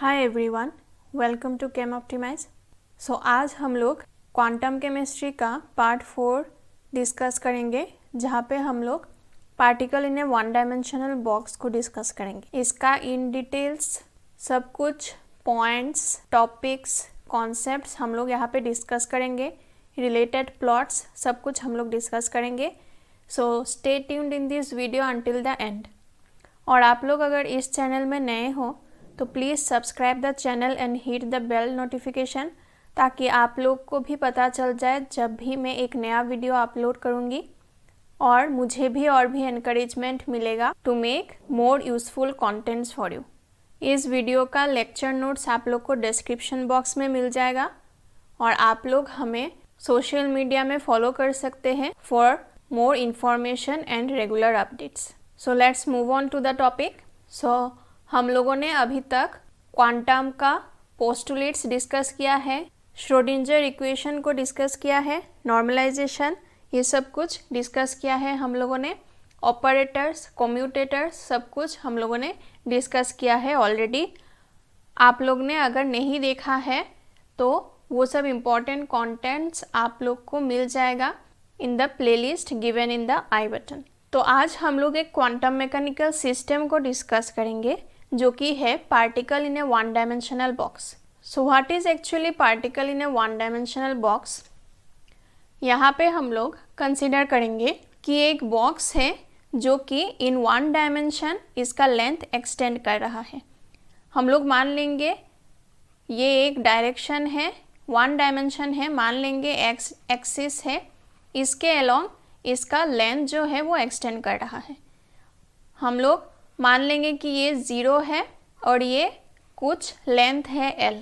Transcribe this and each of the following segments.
Hi everyone, welcome to Chem Optimize. आज हम लोग क्वांटम केमिस्ट्री का पार्ट 4 डिस्कस करेंगे, जहाँ पे हम लोग particle in a one dimensional box को डिस्कस करेंगे। इसका इन डिटेल्स सब कुछ पॉइंट्स, टॉपिक्स, कॉन्सेप्ट्स हम लोग यहाँ पे डिस्कस करेंगे। रिलेटेड प्लॉट्स सब कुछ हम लोग डिस्कस करेंगे। Stay tuned in this video until the end. और आप लोग अगर इस चैनल में नए हो तो please subscribe the channel and hit the bell notification, ताकि आप लोग को भी पता चल जाए जब भी मैं एक नया वीडियो अपलोड करूँगी, और मुझे भी और भी एनकरेजमेंट मिलेगा to make more useful contents for you. इस वीडियो का लेक्चर नोट्स आप लोग को डिस्क्रिप्शन बॉक्स में मिल जाएगा, और आप लोग हमें सोशल मीडिया में फॉलो कर सकते हैं for more information and regular updates. So let's move on to the topic. हम लोगों ने अभी तक क्वांटम का पोस्टुलेट्स डिस्कस किया है, श्रोडिंजर इक्वेशन को डिस्कस किया है, नॉर्मलाइजेशन, ये सब कुछ डिस्कस किया है हम लोगों ने। ऑपरेटर्स, कम्यूटेटर्स, सब कुछ हम लोगों ने डिस्कस किया है ऑलरेडी। आप लोग ने अगर नहीं देखा है तो वो सब इम्पॉर्टेंट कंटेंट्स आप लोग को मिल जाएगा in the playlist given in the I button. तो आज हम लोग एक क्वांटम मैकेनिकल सिस्टम को डिस्कस करेंगे, जो कि है particle in a one dimensional box. So what is actually particle in a one dimensional box? यहाँ पे हम लोग कंसिडर करेंगे कि एक बॉक्स है जो कि इन वन डायमेंशन इसका लेंथ एक्सटेंड कर रहा है। हम लोग मान लेंगे ये एक डायरेक्शन है, वन डायमेंशन है, मान लेंगे एक्स एक्सिस है, इसके अलोंग इसका लेंथ जो है वो एक्सटेंड कर रहा है। हम लोग मान लेंगे कि ये 0 है और ये कुछ लेंथ है L,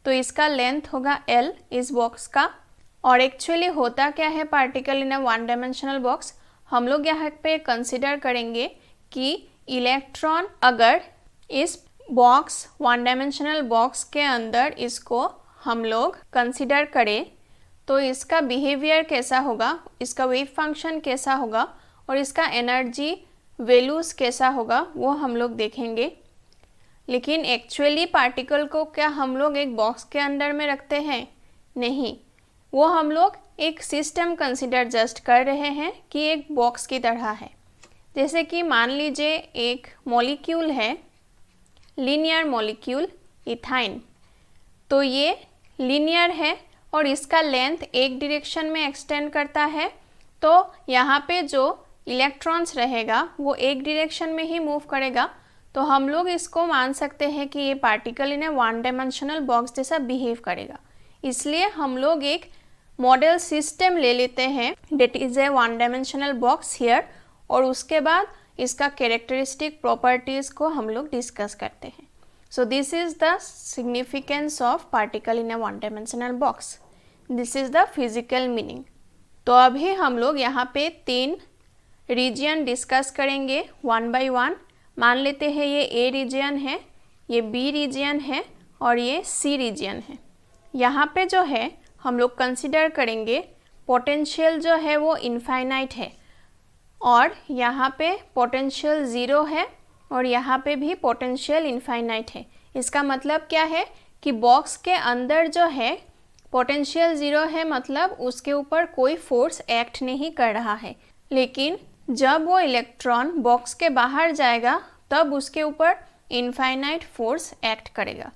तो इसका लेंथ होगा L इस बॉक्स का। और एक्चुअली होता क्या है particle in a one dimensional box? हम लोग यहाँ पे कंसिडर करेंगे कि इलेक्ट्रॉन अगर इस बॉक्स, वन डायमेंशनल बॉक्स के अंदर इसको हम लोग कंसिडर करें तो इसका बिहेवियर कैसा होगा, इसका वेव फंक्शन कैसा होगा और इसका एनर्जी वैल्यूज कैसा होगा, वो हम लोग देखेंगे। लेकिन एक्चुअली पार्टिकल को क्या हम लोग एक बॉक्स के अंदर में रखते हैं? नहीं, वो हम लोग एक सिस्टम कंसिडर जस्ट कर रहे हैं कि एक बॉक्स की तरह है। जैसे कि मान लीजिए एक मॉलिक्यूल है, लीनियर मॉलिक्यूल इथाइन, तो ये लीनियर है और इसका लेंथ एक डायरेक्शन में एक्सटेंड करता है, तो यहाँ पे जो इलेक्ट्रॉन्स रहेगा वो एक डायरेक्शन में ही मूव करेगा। तो हम लोग इसको मान सकते हैं कि ये particle in a one dimensional box जैसा बिहेव करेगा। इसलिए हम लोग एक मॉडल सिस्टम ले लेते हैं that is a one dimensional box here, और उसके बाद इसका कैरेक्टरिस्टिक प्रॉपर्टीज़ को हम लोग डिस्कस करते हैं। सो this is the significance of particle in a one dimensional box, this is the physical meaning. तो अभी हम लोग यहाँ पे 3 रीजियन डिस्कस करेंगे वन बाय वन। मान लेते हैं ये ए रीजियन है, ये बी रीजियन है और ये सी रीजियन है। यहाँ पे जो है हम लोग कंसिडर करेंगे पोटेंशियल जो है वो इनफाइनाइट है, और यहाँ पे पोटेंशियल 0 है और यहाँ पे भी पोटेंशियल इनफाइनाइट है। इसका मतलब क्या है कि बॉक्स के अंदर जो है पोटेंशियल 0 है, मतलब उसके ऊपर कोई फोर्स एक्ट नहीं कर रहा है। लेकिन जब वो इलेक्ट्रॉन बॉक्स के बाहर जाएगा तब उसके ऊपर इनफाइनाइट फोर्स एक्ट करेगा।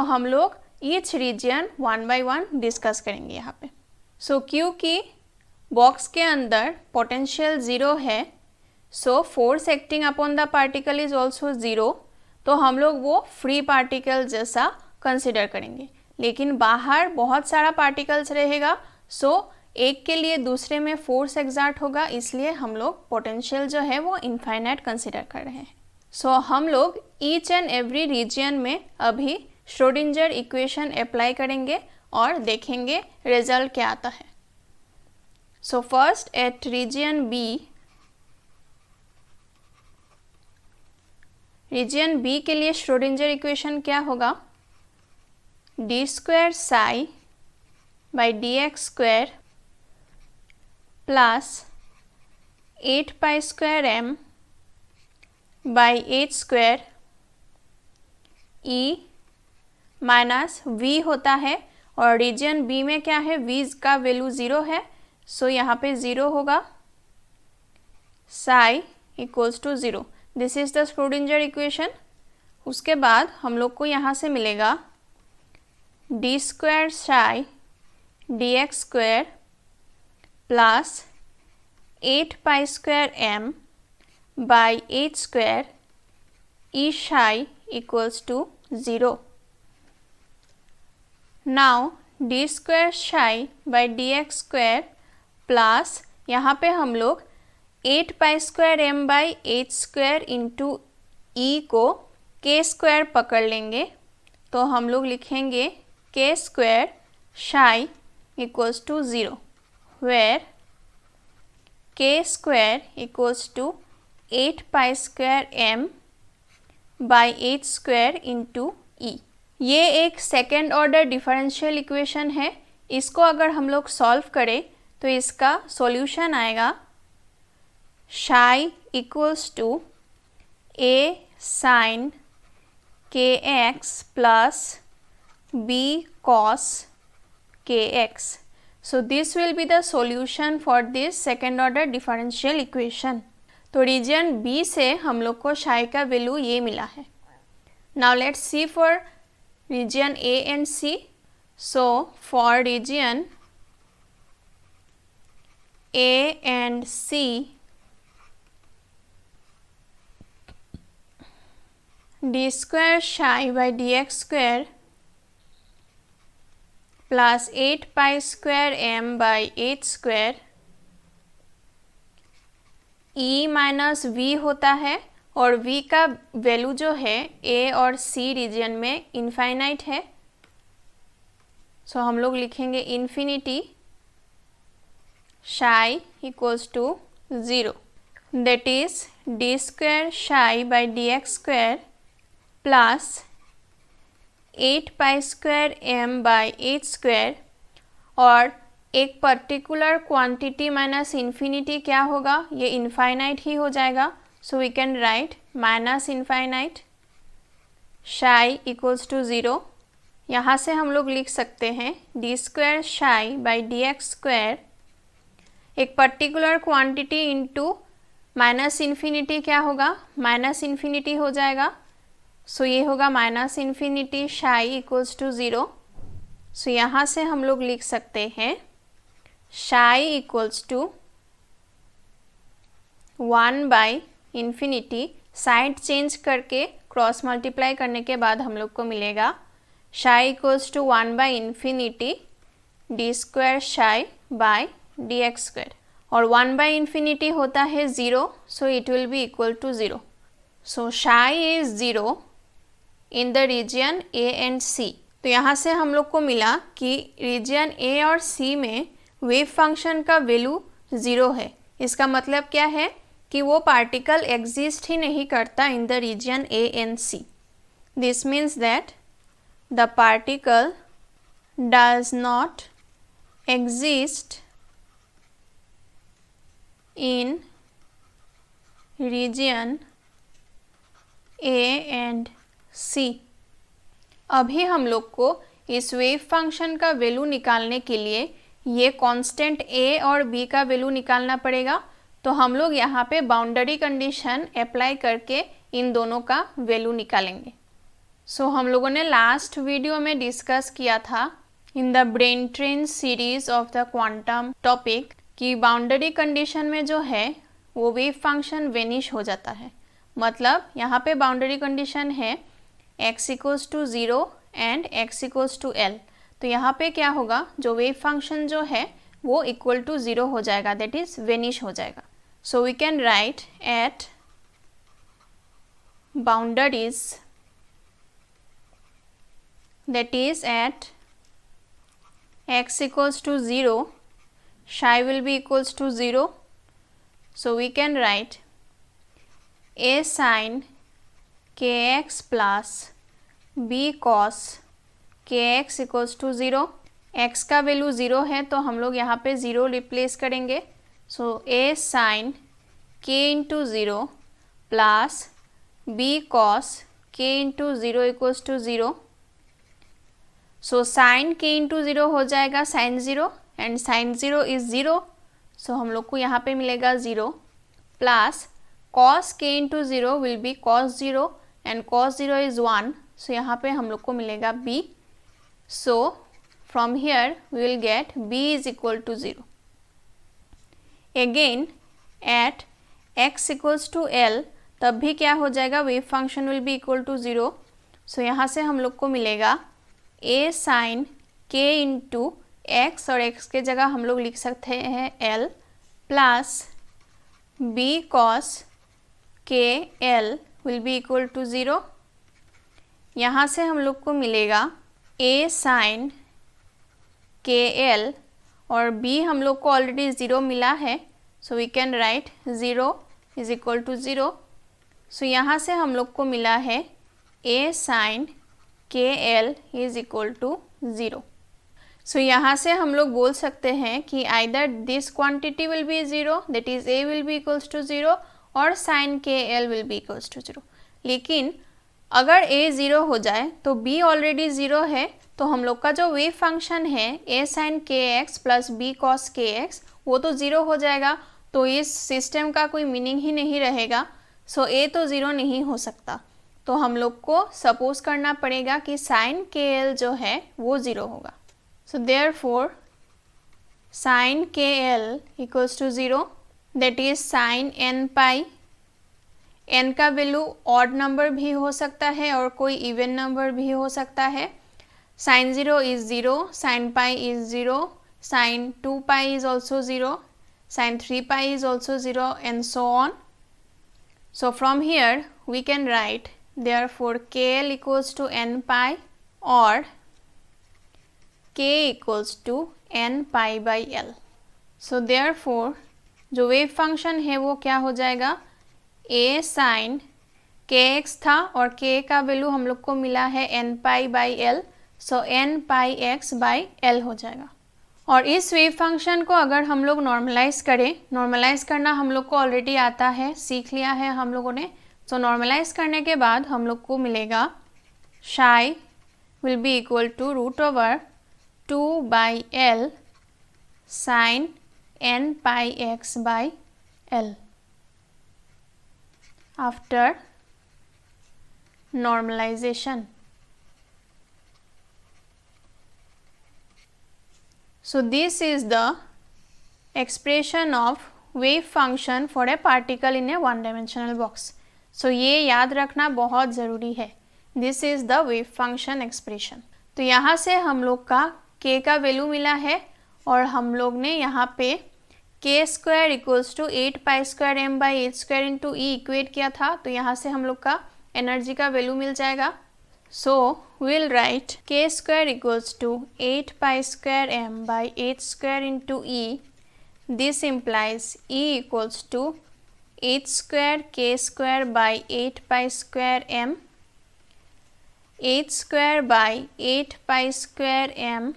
हम लोग each region one by one discuss करेंगे यहाँ पे। क्योंकि बॉक्स के अंदर पोटेंशियल 0 है, force acting upon the particle is also 0, तो हम लोग वो फ्री पार्टिकल जैसा कंसिडर करेंगे। लेकिन बाहर बहुत सारा पार्टिकल्स रहेगा, एक के लिए दूसरे में फोर्स एग्जर्ट होगा, इसलिए हम लोग पोटेंशियल जो है वो इनफाइनाइट कंसिडर कर रहे हैं। हम लोग ईच एंड एवरी रीजियन में अभी श्रोडिंजर इक्वेशन अप्लाई करेंगे और देखेंगे रिजल्ट क्या आता है। फर्स्ट एट रीजियन बी के लिए श्रोडिंजर इक्वेशन क्या होगा? d² psi by dx² plus 8π² m by h² e minus v होता है और रीजन बी में क्या है, v का वैल्यू 0 है, सो यहाँ पे 0 होगा, psi equals to 0। This is the Schrodinger equation. उसके बाद हम लोग को यहाँ से मिलेगा d square psi dx square plus 8 pi square m by 8 square e psi equals to 0. Now d square psi by dx square plus यहाँ पे हम लोग 8 pi square m by 8 square into e को k स्क्वायर पकड़ लेंगे, तो हम लोग लिखेंगे k square psi equals to 0, where k square equals to 8 pi square m by 8 square into e. ये एक सेकेंड ऑर्डर डिफरेंशियल इक्वेशन है। इसको अगर हम लोग सॉल्व करें तो इसका सॉल्यूशन आएगा psi equals to a sin kx plus b cos kx. So this will be the solution for this second order differential equation. तो रीजन बी से हम लोग को psi का वैल्यू ये मिला है। Now let's see for region A and C. So for region A and C, d square psi by D x square plus 8 pi square m by 8 square e minus V होता है और v का value जो है a और c reason में infinite है, सो हम लोग लिखेंगे infinity psi equals to 0, that is d square psi by D x square plus 8 pi square m by 8 square, और एक पर्टिकुलर क्वांटिटी माइनस इन्फिनिटी क्या होगा, ये इनफाइनाइट ही हो जाएगा, so we can write minus infinite psi equals to 0। यहाँ से हम लोग लिख सकते हैं D square psi by D x square, एक particular quantity into minus infinity क्या होगा, माइनस इन्फिनिटी हो जाएगा, सो ये होगा minus infinity psi equals to 0। So यहाँ से हम लोग लिख सकते हैं psi equals to 1 by infinity, side change करके क्रॉस मल्टीप्लाई करने के बाद हम लोग को मिलेगा psi equals to 1 by infinity D square psi by D x square, और 1 बाई इन्फिनिटी होता है 0, so it will be equal to 0। So psi is 0 in the region A and C. तो यहाँ से हम लोग को मिला कि रीजन ए और सी में वेव फंक्शन का वैल्यू 0 है। इसका मतलब क्या है कि वो पार्टिकल एग्जिस्ट ही नहीं करता in the region A and C. This means that the particle does not exist in region A and C. अभी हम लोग को इस वेव फंक्शन का वैल्यू निकालने के लिए ये कांस्टेंट a और b का वैल्यू निकालना पड़ेगा, तो हम लोग यहाँ पे बाउंड्री कंडीशन अप्लाई करके इन दोनों का वैल्यू निकालेंगे। सो हम लोगों ने लास्ट वीडियो में डिस्कस किया था in the brain train series of the quantum topic कि बाउंड्री कंडीशन में जो है वो वेव फंक्शन वेनिश हो जाता है। मतलब यहाँ पे बाउंड्री कंडीशन है x equals to 0 and x equals to l, तो यहाँ पे क्या होगा, जो वेव फंक्शन जो है वो इक्वल टू 0 हो जाएगा, दैट इज वेनिश हो जाएगा। So we can write at boundaries, that is at x equals to 0, psi will be equals to 0, so we can write a sin kx plus b cos kx equals to 0। x का value 0 है तो हम लोग यहाँ पे 0 replace करेंगे, so a sin k into 0 plus b cos k into 0 equals to 0, so sine k into 0 हो जाएगा sine 0 and sine 0 is 0, so हम लोग को यहाँ पे मिलेगा 0 plus cos k into 0 will be cos 0 and cos 0 is 1, so यहाँ पे हम लोग को मिलेगा b. So from here we will get b is equal to 0. Again at x equals to l तब भी क्या हो जाएगा, wave function will be equal to 0. So यहाँ से हम लोग को मिलेगा a sine k into x और x के जगह हम लोग लिख सकते हैं l plus b cos k l will be equal to 0. यहाँ से हम लोग को मिलेगा a साइन k l और b हम लोग को ऑलरेडी 0 मिला है, so we can write 0 is equal to 0. So यहाँ से हम लोग को मिला है a sine k L is equal to 0. So यहाँ से हम लोग बोल सकते हैं कि either this quantity will be 0 that is a will be equals to 0 और sine k L will be equals to 0. लेकिन अगर a 0 हो जाए तो b ऑलरेडी 0 है, तो हम लोग का जो वेव फंक्शन है a साइन के एक्स प्लस b कॉस के एक्स वो तो 0 हो जाएगा, तो इस सिस्टम का कोई मीनिंग ही नहीं रहेगा. सो a तो 0 नहीं हो सकता, तो हम लोग को सपोज करना पड़ेगा कि साइन के एल जो है वो 0 होगा. So therefore sine k L equals to 0 that is sine n pi. n का वैल्यू ऑड नंबर भी हो सकता है और कोई इवन नंबर भी हो सकता है. Sine 0 is 0, sine pi is 0, sine 2 pi is also 0, sine 3 pi is also 0 and so on. So from here we can write therefore KL equals to n pi or K equals to n pi by L. So therefore जो wave function है वो क्या हो जाएगा, a sin kx था और k का value हम लोग को मिला है n pi by L, so n pi x by L हो जाएगा. और इस वेव फंक्शन को अगर हम लोग नॉर्मलाइज करें, नॉर्मलाइज करना हम लोग को ऑलरेडी आता है, सीख लिया है हम लोगों ने. सो नॉर्मलाइज करने के बाद हम लोग को मिलेगा psi will be equal to root over 2 by L sine n pi x by l after normalization. So this is the expression of wave function for a particle in a one dimensional box. So ये याद रखना बहुत ज़रूरी है. This is the wave function expression. तो यहाँ से हम लोग का k का वैल्यू मिला है और हम लोग ने यहाँ पे k square equals to 8 pi square m by h square into E equate किया था, तो यहाँ से हम लोग का एनर्जी का वैल्यू मिल जाएगा. So we'll write k square equals to 8 pi square m by h square into e. This implies e equals to h square k square by 8 pi square m. H square by 8 pi square m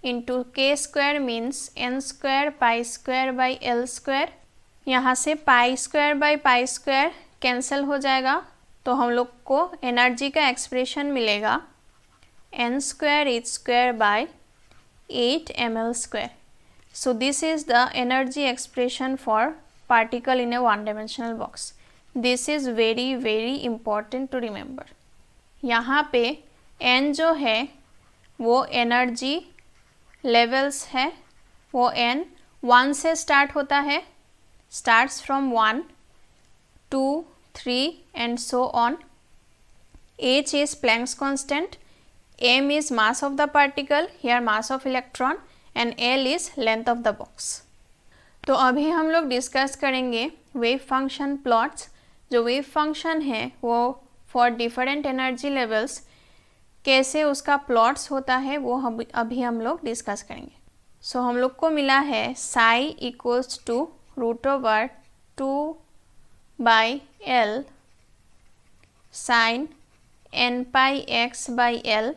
into k square means n square pi square by l square. यहाँ से pi square by pi square cancel हो जाएगा, तो हम लोग को energy का expression मिलेगा n square h square by 8 ml square. So this is the energy expression for particle in a one dimensional box. This is very very important to remember. यहाँ पे n जो है वो एनर्जी लेवल्स है, वो n 1 से start होता है, starts from 1 2 3 and so on. H is Planck's constant, m is mass of the particle, here mass of electron, and L is length of the box. तो अभी हम लोग डिस्कस करेंगे वेव फंक्शन प्लॉट्स. जो wave function है वो for different energy levels कैसे उसका प्लॉट्स होता है वो अभी हम लोग डिस्कस करेंगे. सो हम लोग को मिला है psi equals to root over 2 by L sin n pi x by L.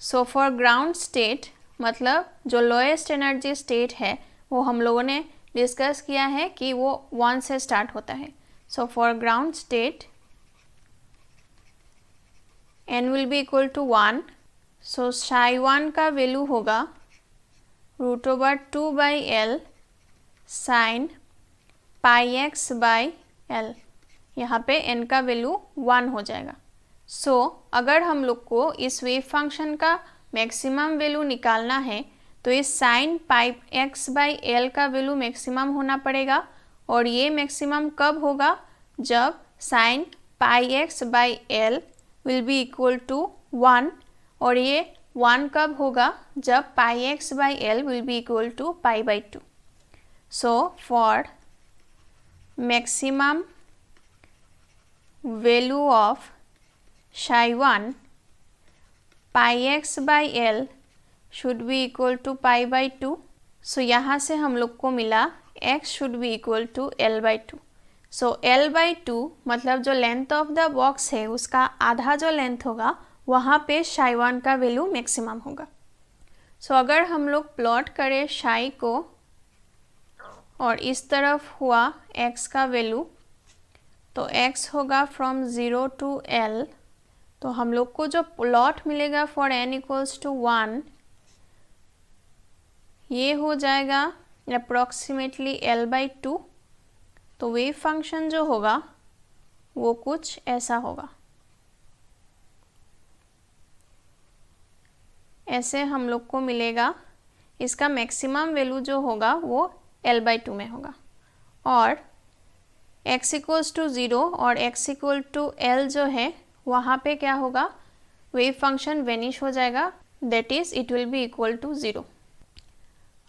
So for ground state मतलब जो लोएस्ट एनर्जी स्टेट है वो हम लोगों ने डिस्कस किया है कि वो 1 से स्टार्ट होता है. सो for ground state n will be equal to 1, so psi1 का वैल्यू होगा √2/L sign pi x by L. यहाँ पे n का वैल्यू 1 हो जाएगा। सो अगर हम लोग को इस वेव फंक्शन का मैक्सिमम वैल्यू निकालना है तो इस sine pi x by L का वैल्यू मैक्सिमम होना पड़ेगा। और ये मैक्सिमम कब होगा? जब sine pi x by L will be equal to 1। और ये 1 कब होगा? जब pi x by L will be equal to pi by 2। So for maximum value of psi1 pi x by L should be equal to pi by 2। So यहाँ से हम लोग को मिला x should be equal to L by 2। So L by 2 मतलब जो length of the box है उसका आधा जो लेंथ होगा वहाँ पे psi1 का वैल्यू मैक्सिमम होगा। सो अगर हम लोग प्लॉट करें psi को और इस तरफ हुआ x का वैल्यू, तो x होगा फ्रॉम 0 टू L। तो हम लोग को जो प्लॉट मिलेगा फॉर n इक्वल्स टू 1 ये हो जाएगा अप्रॉक्सीमेटली L बाई 2। तो वेव फंक्शन जो होगा वो कुछ ऐसा होगा। ऐसे हम लोग को मिलेगा। इसका मैक्सिमम वैल्यू जो होगा वो L बाई 2 में होगा। और x इक्वल्स टू 0 और x इक्वल टू L जो है वहाँ पे क्या होगा? वेव फंक्शन वेनिश हो जाएगा, that is it will be equal to 0।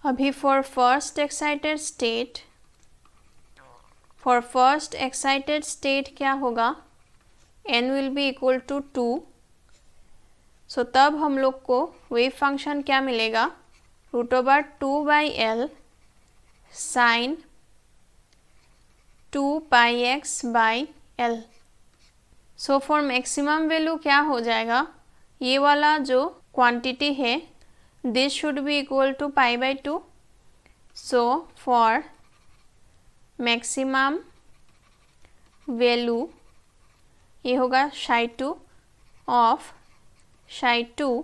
अभी फॉर फर्स्ट एक्साइटेड स्टेट क्या होगा? n will be equal to 2। So तब हम लोग को वेव फंक्शन क्या मिलेगा? √2/L sine 2 pi x by L. So for maximum value क्या हो जाएगा? ये वाला जो क्वांटिटी है this should be equal to pi by 2। So for maximum value ये होगा psi2 of psi2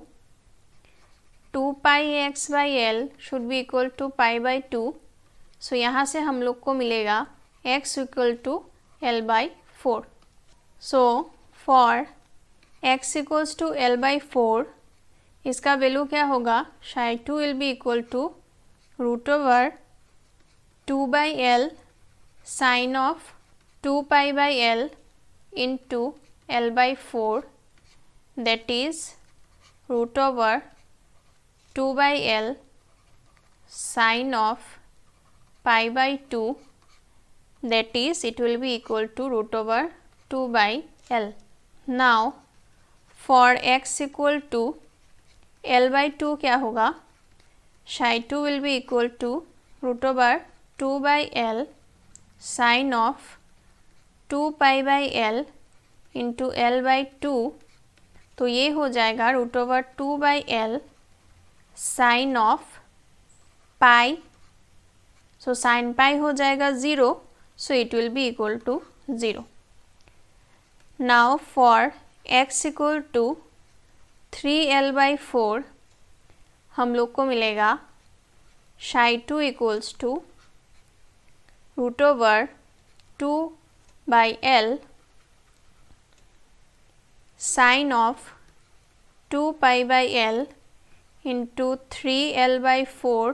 2 pi x by L should be equal to pi by 2। So यहाँ से हम लोग को मिलेगा x equal to L by 4। So for x equals to L by 4 इसका value क्या होगा? psi2 will be equal to √2/L sine of 2 pi by L into L by 4 that is √2/L sine of pi by 2 that is it will be equal to √2/L. Now for x equal to L by 2 क्या होगा? psi2 will be equal to √2/L sin of 2 pi by L into L by 2। तो ये हो जाएगा √2/L sin of pi. So sine pi हो जाएगा 0। So it will be equal to 0. Now for x equal to 3L by 4 हम लोग को मिलेगा psi2 equals to √2/L sin of 2 pi by L into 3L by 4।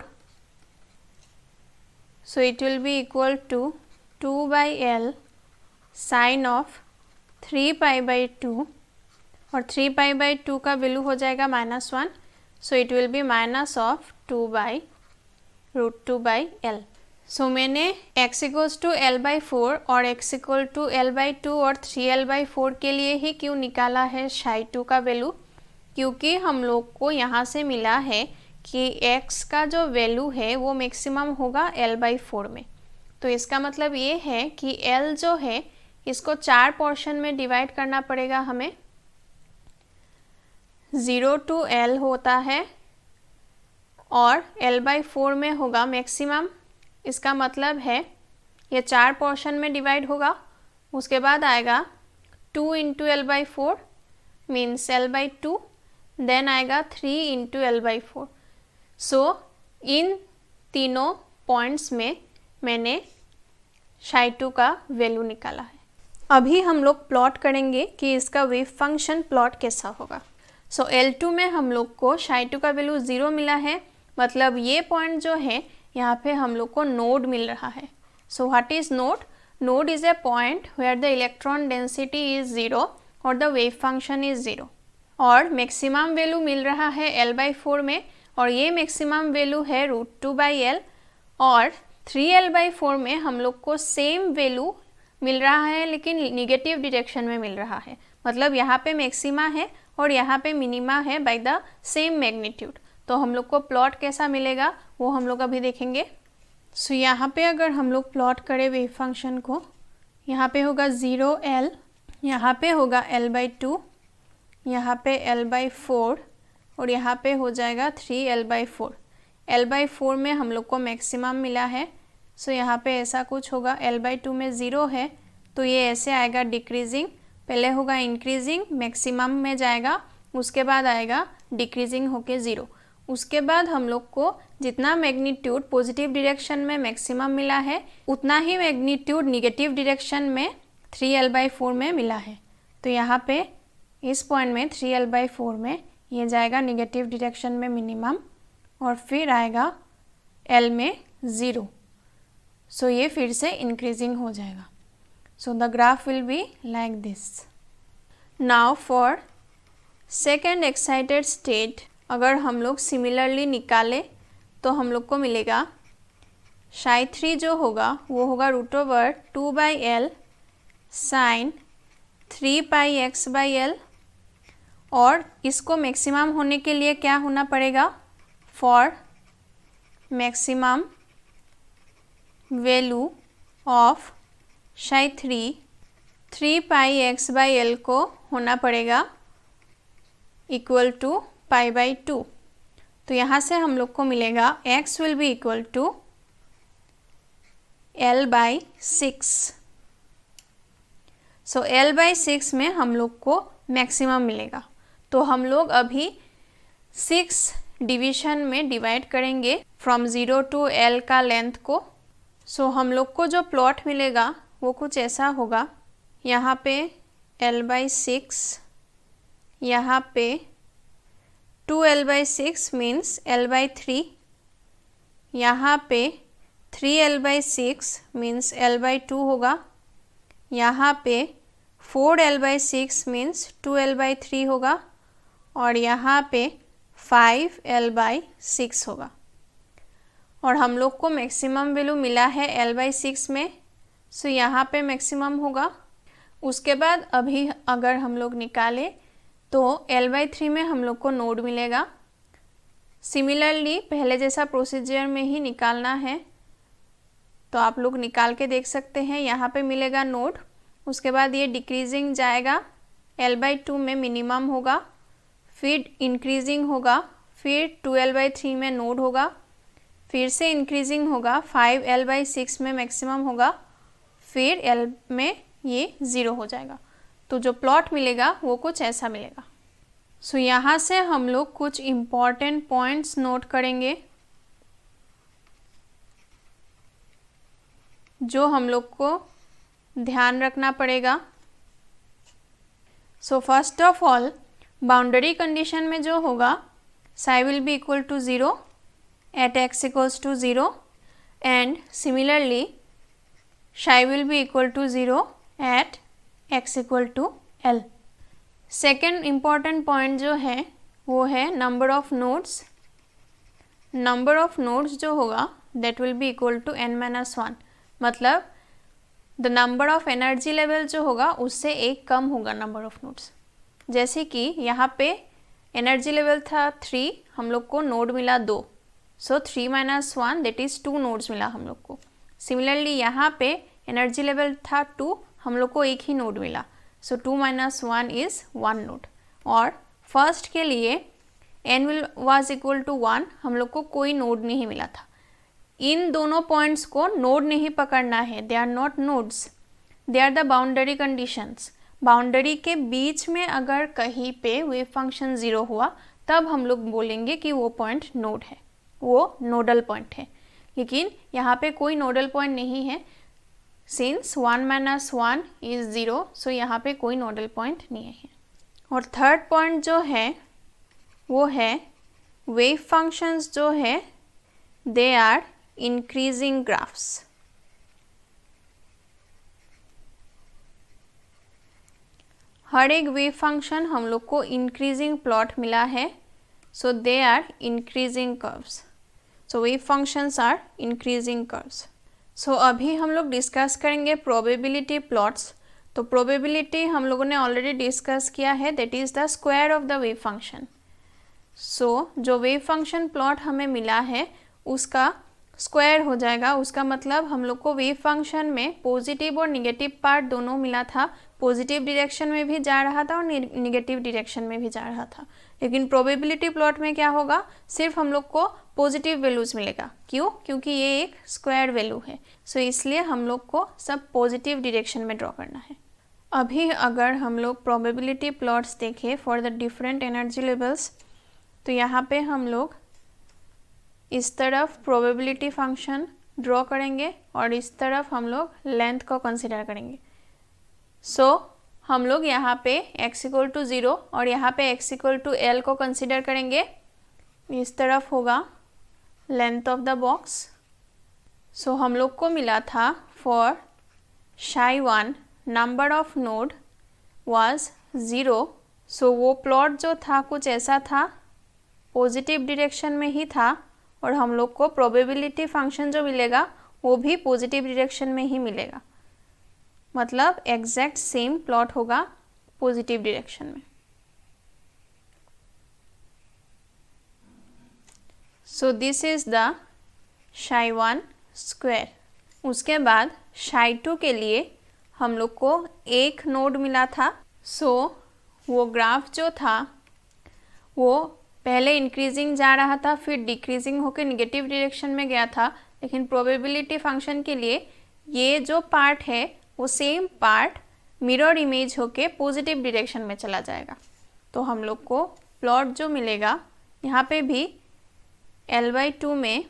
So it will be equal to 2/L sine of 3 pi by 2 और 3 pi by 2 का value हो जाएगा -1। So it will be minus of 2/√2/L। So मैंने x equals to L by 4 और x equal to L by 2 और 3L by 4 के लिए ही क्यों निकाला है psi2 का वैल्यू? क्योंकि हम लोग को यहाँ से मिला है कि x का जो वैल्यू है वो मैक्सिमम होगा L बाई 4 में। तो इसका मतलब ये है कि L जो है इसको 4 पोर्शन में डिवाइड करना पड़ेगा हमें। 0 टू L होता है और L बाई 4 में होगा मैक्सिमम। इसका मतलब है ये 4 पोर्शन में डिवाइड होगा। उसके बाद आएगा 2 into L by 4 means L by 2 then आएगा 3 इंटू L/4। सो इन तीनों पॉइंट्स में मैंने psi2 का वैल्यू निकाला है। अभी हम लोग प्लॉट करेंगे कि इसका वेव फंक्शन प्लॉट कैसा होगा। सो L2 में हम लोग को psi2 का वैल्यू 0 मिला है, मतलब ये पॉइंट जो है यहाँ पे हम लोग को नोड मिल रहा है। So what is node? Node is a point where the electron density is 0 और द वेव फंक्शन इज 0। और मैक्सिमम वैल्यू मिल रहा है L/4 में, और ये मैक्सिमम वैल्यू है √2/L। और 3L/4 में हम लोग को सेम वैल्यू मिल रहा है लेकिन निगेटिव डायरेक्शन में मिल रहा है, मतलब यहाँ पे मैक्सिमा है और यहाँ पे मिनिमा है बाय द सेम मैग्नीट्यूड। तो हम लोग को प्लॉट कैसा मिलेगा वो हम लोग अभी देखेंगे। सो यहाँ पे अगर हम लोग प्लॉट करें वेव फंक्शन को, यहाँ पे होगा 0L, यहाँ पे होगा L/2, यहाँ पे L/4 और यहाँ पे हो जाएगा 3L/4। L/4 में हम लोग को मैक्सिमम मिला है, सो यहाँ पे ऐसा कुछ होगा। L/2 में 0 है तो ये ऐसे आएगा डिक्रीजिंग, पहले होगा इंक्रीजिंग, मैक्सिमम में जाएगा, उसके बाद आएगा डिक्रीजिंग होके 0। उसके बाद हम लोग को जितना मैग्नीट्यूड पॉजिटिव डायरेक्शन में मैक्सिमम मिला है उतना ही मैग्नीट्यूड निगेटिव डायरेक्शन में 3L/4 में मिला है। तो यहाँ पे इस पॉइंट में 3L/4 में ये जाएगा निगेटिव डायरेक्शन में मिनिमम और फिर आएगा L में 0। सो ये फिर से इंक्रीजिंग हो जाएगा। So the graph will be like this. Now for second excited state अगर हम लोग सिमिलरली निकालें तो हम लोग को मिलेगा psi3 जो होगा वो होगा √2/L sin 3πx/L। और इसको मैक्सिमम होने के लिए क्या होना पड़ेगा? For maximum value of psi3 3πx/L को होना पड़ेगा इक्वल टू π/2। तो यहाँ से हम लोग को मिलेगा x will be equal to L/6। सो L/6 में हम लोग को मैक्सिमम मिलेगा। तो हम लोग अभी 6 डिवीजन में डिवाइड करेंगे फ्रॉम 0 टू L का लेंथ को। सो हम लोग को जो प्लॉट मिलेगा वो कुछ ऐसा होगा। यहाँ पे L/6, यहाँ पे 2L/6 मीन्स L/3, यहाँ पे 3L/6 मीन्स L/2 होगा, यहाँ पे 4L/6 मीन्स 2L/3 होगा और यहाँ पे 5L/6 होगा। और हम लोग को मैक्सिमम वैल्यू मिला है L/6 में, सो यहाँ पे मैक्सिमम होगा। उसके बाद अभी अगर हम लोग निकालें तो L/3 में हम लोग को नोड मिलेगा। सिमिलरली पहले जैसा प्रोसीजर में ही निकालना है, तो आप लोग निकाल के देख सकते हैं। यहाँ पे मिलेगा नोड, उसके बाद ये डिक्रीजिंग जाएगा, L/2 में मिनिमम होगा, फिर इंक्रीजिंग होगा, फिर 2L/3 में नोड होगा, फिर से इंक्रीजिंग होगा, 5L/6 में मैक्सिमम होगा, फिर L में ये 0 हो जाएगा। तो जो प्लॉट मिलेगा वो कुछ ऐसा मिलेगा। सो यहाँ से हम लोग कुछ इम्पॉर्टेंट पॉइंट्स नोट करेंगे जो हम लोग को ध्यान रखना पड़ेगा। So first of all boundary condition में जो होगा psi will be equal to 0 at x equals to 0 and similarly psi will be equal to 0 at x equal to L। Second important point जो है वो है number of nodes. Number of nodes जो होगा that will be equal to n-1, मतलब the number of energy level जो होगा उससे एक कम होगा नंबर ऑफ नोड्स। जैसे कि यहाँ पे एनर्जी लेवल था 3, हम लोग को नोड मिला 2, सो 3 - 1 दैट इज़ 2 नोड्स मिला हम लोग को। सिमिलरली यहाँ पे एनर्जी लेवल था 2, हम लोग को एक ही नोड मिला, सो 2 - 1 इज़ 1 नोड। और फर्स्ट के लिए n वाज इक्वल टू 1, हम लोग को कोई नोड नहीं मिला था। इन दोनों पॉइंट्स को नोड नहीं पकड़ना है, they are not nodes, they are the boundary conditions. Boundary के बीच में अगर कहीं पे वेव फंक्शन 0 हुआ तब हम लोग बोलेंगे कि वो पॉइंट नोड है, वो नोडल पॉइंट है। लेकिन यहाँ पे कोई नोडल पॉइंट नहीं है, सिंस 1 - 1 इज 0, सो यहाँ पे कोई नोडल पॉइंट नहीं है। और थर्ड पॉइंट जो है वो है वेव फंक्शंस जो है दे आर इंक्रीजिंग ग्राफ्स। हर एक वेव फंक्शन हम लोग को इंक्रीजिंग प्लॉट मिला है, so they are increasing curves. So wave functions are increasing curves. So अभी हम लोग डिस्कस करेंगे प्रोबेबिलिटी प्लॉट्स। तो प्रोबेबिलिटी हम लोगों ने ऑलरेडी डिस्कस किया है, that is the square of the wave function. So जो वेव फंक्शन प्लॉट हमें मिला है उसका स्क्वायर हो जाएगा। उसका मतलब हम लोग को वेव फंक्शन में पॉजिटिव और निगेटिव पार्ट दोनों मिला था, पॉजिटिव डायरेक्शन में भी जा रहा था और निगेटिव डायरेक्शन में भी जा रहा था। लेकिन प्रोबेबिलिटी प्लॉट में क्या होगा, सिर्फ हम लोग को पॉजिटिव वैल्यूज मिलेगा। क्यों? क्योंकि ये एक स्क्वायर वैल्यू है, सो इसलिए हम लोग को सब पॉजिटिव डायरेक्शन में ड्रॉ करना है। अभी अगर हम लोग प्रोबेबिलिटी प्लॉट्स देखें for the different energy levels, तो यहाँ पे हम लोग इस तरफ प्रोबेबिलिटी फंक्शन ड्रॉ करेंगे और इस तरफ हम लोग लेंथ को कंसिडर करेंगे। सो हम लोग यहाँ पे x = 0 और यहाँ पे x = L को कंसिडर करेंगे। इस तरफ होगा लेंथ ऑफ द बॉक्स। सो हम लोग को मिला था for psi1 number of node was 0। सो वो प्लॉट जो था कुछ ऐसा था, पॉजिटिव डायरेक्शन में ही था और हम लोग को प्रोबेबिलिटी फंक्शन जो मिलेगा वो भी पॉजिटिव डायरेक्शन में ही मिलेगा, मतलब एग्जैक्ट सेम प्लॉट होगा पॉजिटिव डायरेक्शन में। So this is the psi1 square. उसके बाद psi2 के लिए हम लोग को एक नोड मिला था। सो वो ग्राफ जो था वो पहले इंक्रीजिंग जा रहा था, फिर डिक्रीजिंग होकर निगेटिव डायरेक्शन में गया था। लेकिन प्रोबेबिलिटी फंक्शन के लिए ये जो पार्ट है वो सेम पार्ट मिरर इमेज होके पॉजिटिव डायरेक्शन में चला जाएगा। तो हम लोग को प्लॉट जो मिलेगा, यहाँ पे भी L/2 में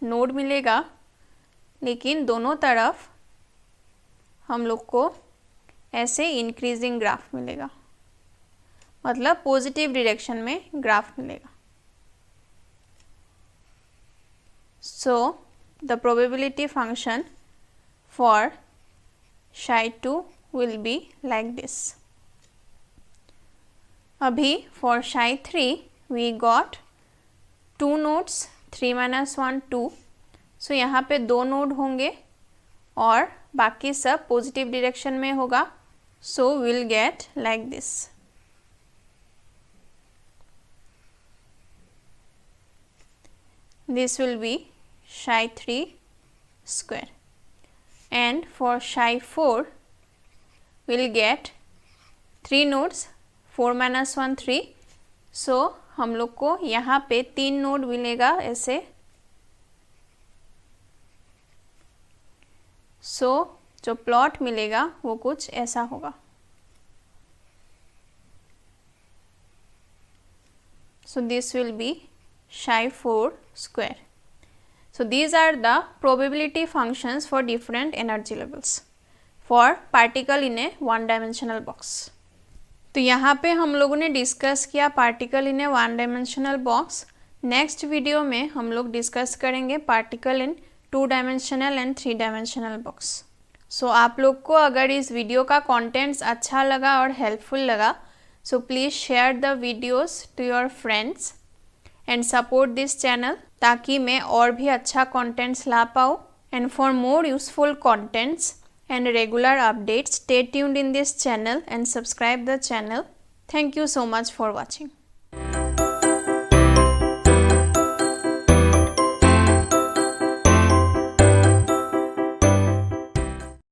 नोड मिलेगा, लेकिन दोनों तरफ हम लोग को ऐसे इंक्रीजिंग ग्राफ मिलेगा, मतलब पॉजिटिव डायरेक्शन में ग्राफ मिलेगा। So the probability function for psi2 will be like this. अभी for psi3 we got 2 nodes, 3 - 1 2. So यहाँ पे 2 नोड होंगे और बाकी सब पॉजिटिव डायरेक्शन में होगा। सो we'll get like this. This will be psi3 square. And for psi4 we'll get 3 nodes, 4 - 1 3. सो हम लोग को यहाँ पे 3 नोड मिलेगा ऐसे। सो जो प्लॉट मिलेगा वो कुछ ऐसा होगा। So this will be psi4 square. So these are the probability functions for different energy levels for particle in a one dimensional box. तो यहाँ पे हम लोगों ने डिस्कस किया particle in a one dimensional box. Next video में हम लोग डिस्कस करेंगे particle in 2 dimensional and 3 dimensional box. So आप लोग को अगर इस वीडियो का कंटेंट्स अच्छा लगा और हेल्पफुल लगा, so please share the videos to your friends and support this channel, ताकि मैं और भी अच्छा कंटेंट्स ला पाऊँ। And for more useful contents and regular updates, stay tuned in this channel and subscribe the channel. Thank you so much for watching.